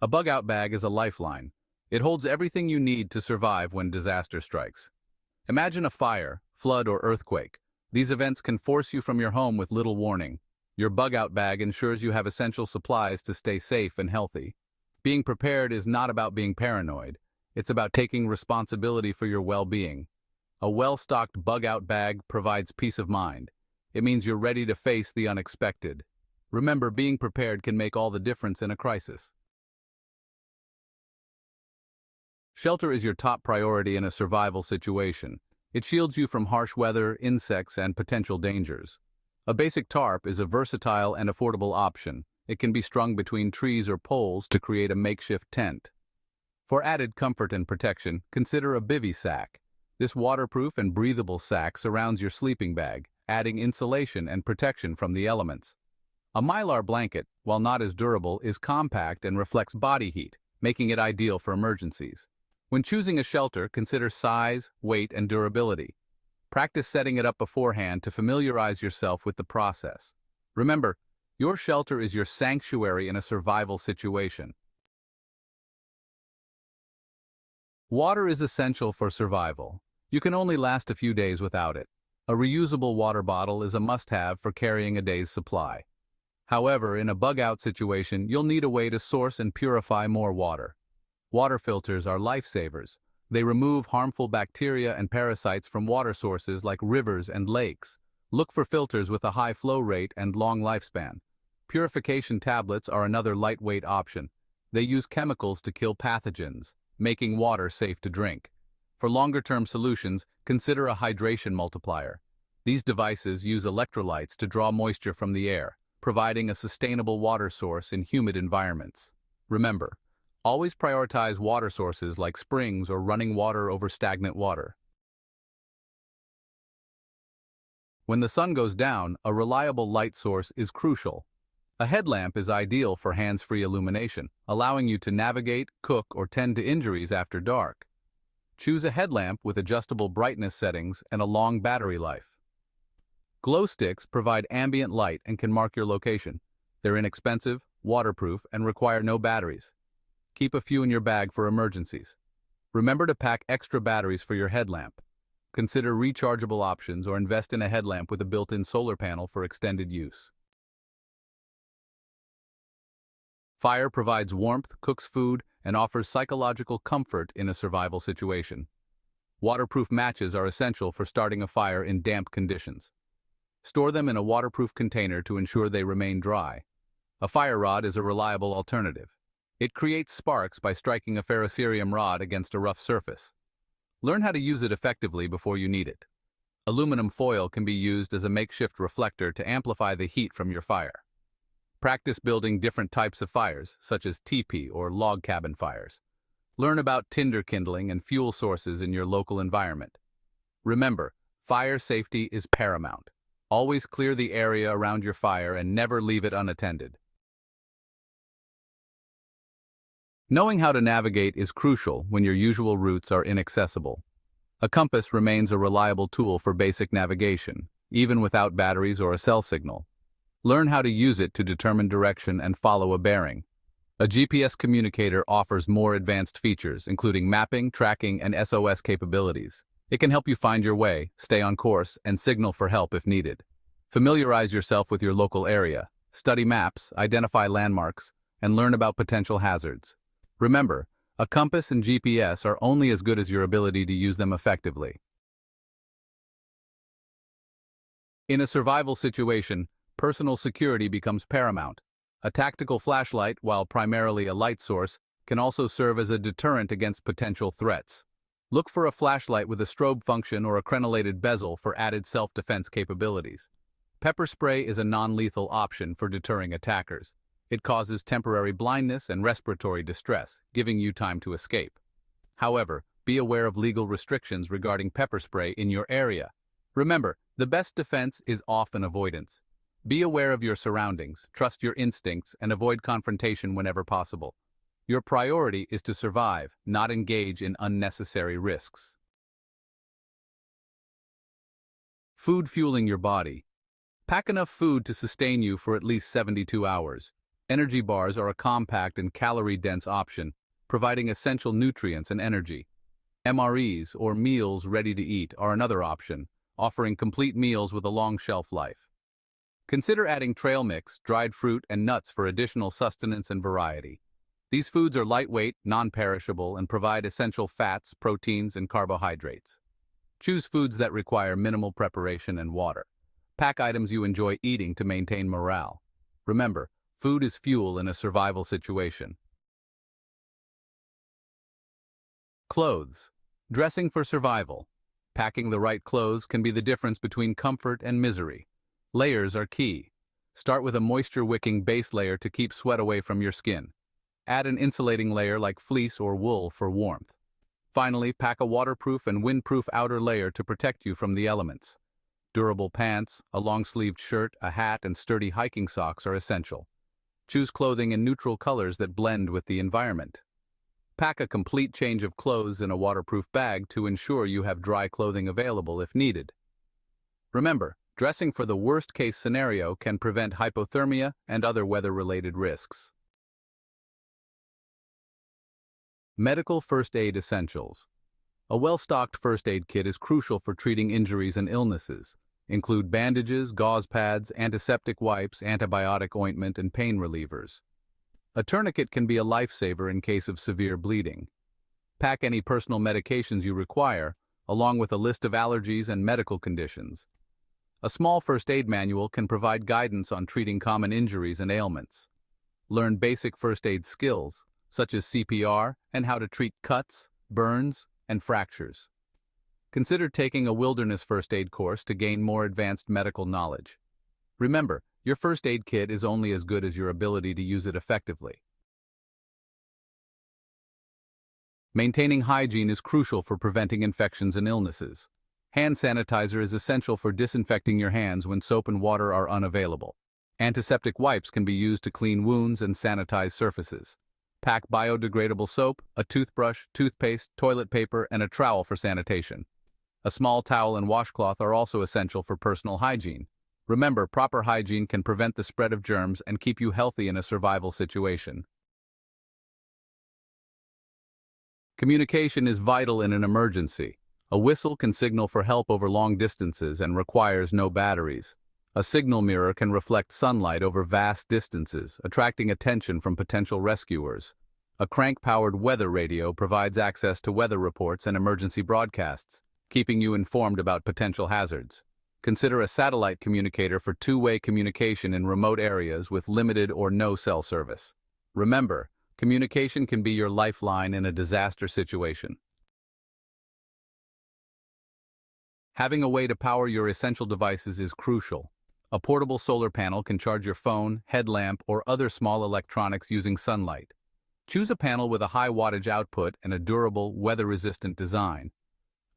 A bug-out bag is a lifeline. It holds everything you need to survive when disaster strikes. Imagine a fire, flood, or earthquake. These events can force you from your home with little warning. Your bug-out bag ensures you have essential supplies to stay safe and healthy. Being prepared is not about being paranoid. It's about taking responsibility for your well-being. A well-stocked bug-out bag provides peace of mind. It means you're ready to face the unexpected. Remember, being prepared can make all the difference in a crisis. Shelter is your top priority in a survival situation. It shields you from harsh weather, insects, and potential dangers. A basic tarp is a versatile and affordable option. It can be strung between trees or poles to create a makeshift tent. For added comfort and protection, consider a bivy sack. This waterproof and breathable sack surrounds your sleeping bag, adding insulation and protection from the elements. A mylar blanket, while not as durable, is compact and reflects body heat, making it ideal for emergencies. When choosing a shelter, consider size, weight, and durability. Practice setting it up beforehand to familiarize yourself with the process. Remember, your shelter is your sanctuary in a survival situation. Water is essential for survival. You can only last a few days without it. A reusable water bottle is a must-have for carrying a day's supply. However, in a bug-out situation, you'll need a way to source and purify more water. Water filters are lifesavers. They remove harmful bacteria and parasites from water sources like rivers and lakes. Look for filters with a high flow rate and long lifespan. Purification tablets are another lightweight option. They use chemicals to kill pathogens, making water safe to drink. For longer-term solutions, consider a hydration multiplier. These devices use electrolytes to draw moisture from the air, providing a sustainable water source in humid environments. Remember, always prioritize water sources like springs or running water over stagnant water. When the sun goes down, a reliable light source is crucial. A headlamp is ideal for hands-free illumination, allowing you to navigate, cook, or tend to injuries after dark. Choose a headlamp with adjustable brightness settings and a long battery life. Glow sticks provide ambient light and can mark your location. They're inexpensive, waterproof, and require no batteries. Keep a few in your bag for emergencies. Remember to pack extra batteries for your headlamp. Consider rechargeable options or invest in a headlamp with a built-in solar panel for extended use. Fire provides warmth, cooks food, and offers psychological comfort in a survival situation. Waterproof matches are essential for starting a fire in damp conditions. Store them in a waterproof container to ensure they remain dry. A fire rod is a reliable alternative. It creates sparks by striking a ferrocerium rod against a rough surface. Learn how to use it effectively before you need it. Aluminum foil can be used as a makeshift reflector to amplify the heat from your fire. Practice building different types of fires, such as teepee or log cabin fires. Learn about tinder kindling and fuel sources in your local environment. Remember, fire safety is paramount. Always clear the area around your fire and never leave it unattended. Knowing how to navigate is crucial when your usual routes are inaccessible. A compass remains a reliable tool for basic navigation, even without batteries or a cell signal. Learn how to use it to determine direction and follow a bearing. A GPS communicator offers more advanced features, including mapping, tracking, and SOS capabilities. It can help you find your way, stay on course, and signal for help if needed. Familiarize yourself with your local area. Study maps, identify landmarks, and learn about potential hazards. Remember, a compass and GPS are only as good as your ability to use them effectively. In a survival situation, personal security becomes paramount. A tactical flashlight, while primarily a light source, can also serve as a deterrent against potential threats. Look for a flashlight with a strobe function or a crenellated bezel for added self-defense capabilities. Pepper spray is a non-lethal option for deterring attackers. It causes temporary blindness and respiratory distress, giving you time to escape. However, be aware of legal restrictions regarding pepper spray in your area. Remember, the best defense is often avoidance. Be aware of your surroundings, trust your instincts, and avoid confrontation whenever possible. Your priority is to survive, not engage in unnecessary risks. Food fueling your body. Pack enough food to sustain you for at least 72 hours. Energy bars are a compact and calorie-dense option, providing essential nutrients and energy. MREs, or meals ready to eat, are another option, offering complete meals with a long shelf life. Consider adding trail mix, dried fruit, and nuts for additional sustenance and variety. These foods are lightweight, non-perishable, and provide essential fats, proteins, and carbohydrates. Choose foods that require minimal preparation and water. Pack items you enjoy eating to maintain morale. Remember, food is fuel in a survival situation. Clothes. Dressing for survival. Packing the right clothes can be the difference between comfort and misery. Layers are key. Start with a moisture-wicking base layer to keep sweat away from your skin. Add an insulating layer like fleece or wool for warmth. Finally, pack a waterproof and windproof outer layer to protect you from the elements. Durable pants, a long-sleeved shirt, a hat, and sturdy hiking socks are essential. Choose clothing in neutral colors that blend with the environment. Pack a complete change of clothes in a waterproof bag to ensure you have dry clothing available if needed. Remember, dressing for the worst-case scenario can prevent hypothermia and other weather-related risks. Medical first aid essentials. A well-stocked first aid kit is crucial for treating injuries and illnesses. Include bandages, gauze pads, antiseptic wipes, antibiotic ointment, and pain relievers. A tourniquet can be a lifesaver in case of severe bleeding. Pack any personal medications you require, along with a list of allergies and medical conditions. A small first aid manual can provide guidance on treating common injuries and ailments. Learn basic first aid skills, such as CPR and how to treat cuts, burns, and fractures. Consider taking a wilderness first aid course to gain more advanced medical knowledge. Remember, your first aid kit is only as good as your ability to use it effectively. Maintaining hygiene is crucial for preventing infections and illnesses. Hand sanitizer is essential for disinfecting your hands when soap and water are unavailable. Antiseptic wipes can be used to clean wounds and sanitize surfaces. Pack biodegradable soap, a toothbrush, toothpaste, toilet paper, and a trowel for sanitation. A small towel and washcloth are also essential for personal hygiene. Remember, proper hygiene can prevent the spread of germs and keep you healthy in a survival situation. Communication is vital in an emergency. A whistle can signal for help over long distances and requires no batteries. A signal mirror can reflect sunlight over vast distances, attracting attention from potential rescuers. A crank-powered weather radio provides access to weather reports and emergency broadcasts, keeping you informed about potential hazards. Consider a satellite communicator for two-way communication in remote areas with limited or no cell service. Remember, communication can be your lifeline in a disaster situation. Having a way to power your essential devices is crucial. A portable solar panel can charge your phone, headlamp, or other small electronics using sunlight. Choose a panel with a high wattage output and a durable, weather-resistant design.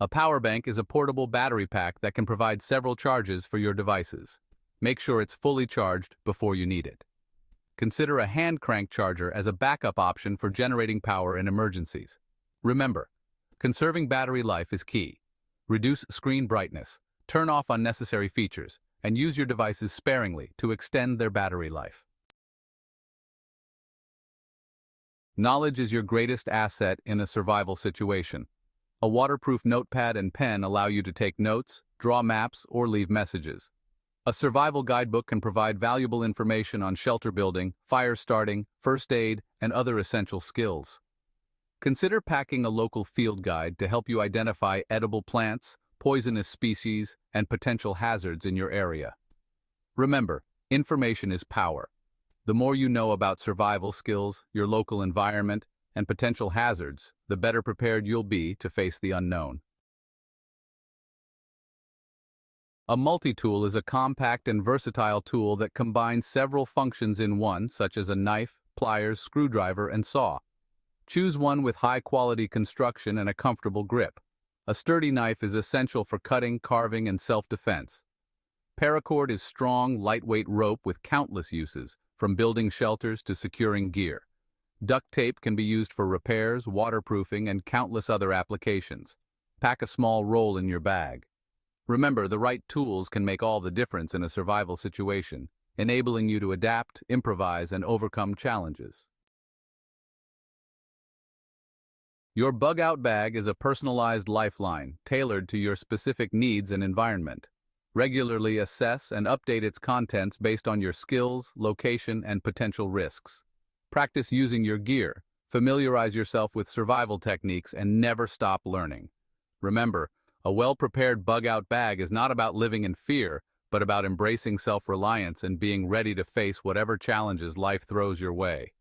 A power bank is a portable battery pack that can provide several charges for your devices. Make sure it's fully charged before you need it. Consider a hand crank charger as a backup option for generating power in emergencies. Remember, conserving battery life is key. Reduce screen brightness, turn off unnecessary features, and use your devices sparingly to extend their battery life. Knowledge is your greatest asset in a survival situation. A waterproof notepad and pen allow you to take notes, draw maps, or leave messages. A survival guidebook can provide valuable information on shelter building, fire starting, first aid, and other essential skills. Consider packing a local field guide to help you identify edible plants, poisonous species, and potential hazards in your area. Remember, information is power. The more you know about survival skills, your local environment, and potential hazards, the better prepared you'll be to face the unknown. A multi-tool is a compact and versatile tool that combines several functions in one, such as a knife, pliers, screwdriver, and saw. Choose one with high-quality construction and a comfortable grip. A sturdy knife is essential for cutting, carving, and self-defense. Paracord is strong, lightweight rope with countless uses, from building shelters to securing gear. Duct tape can be used for repairs, waterproofing, and countless other applications. Pack a small roll in your bag. Remember, the right tools can make all the difference in a survival situation. enabling you to adapt, improvise, and overcome challenges. Your bug-out bag is a personalized lifeline, tailored to your specific needs and environment. Regularly assess and update its contents based on your skills, location, and potential risks. Practice using your gear, familiarize yourself with survival techniques, and never stop learning. Remember, a well-prepared bug-out bag is not about living in fear, but about embracing self-reliance and being ready to face whatever challenges life throws your way.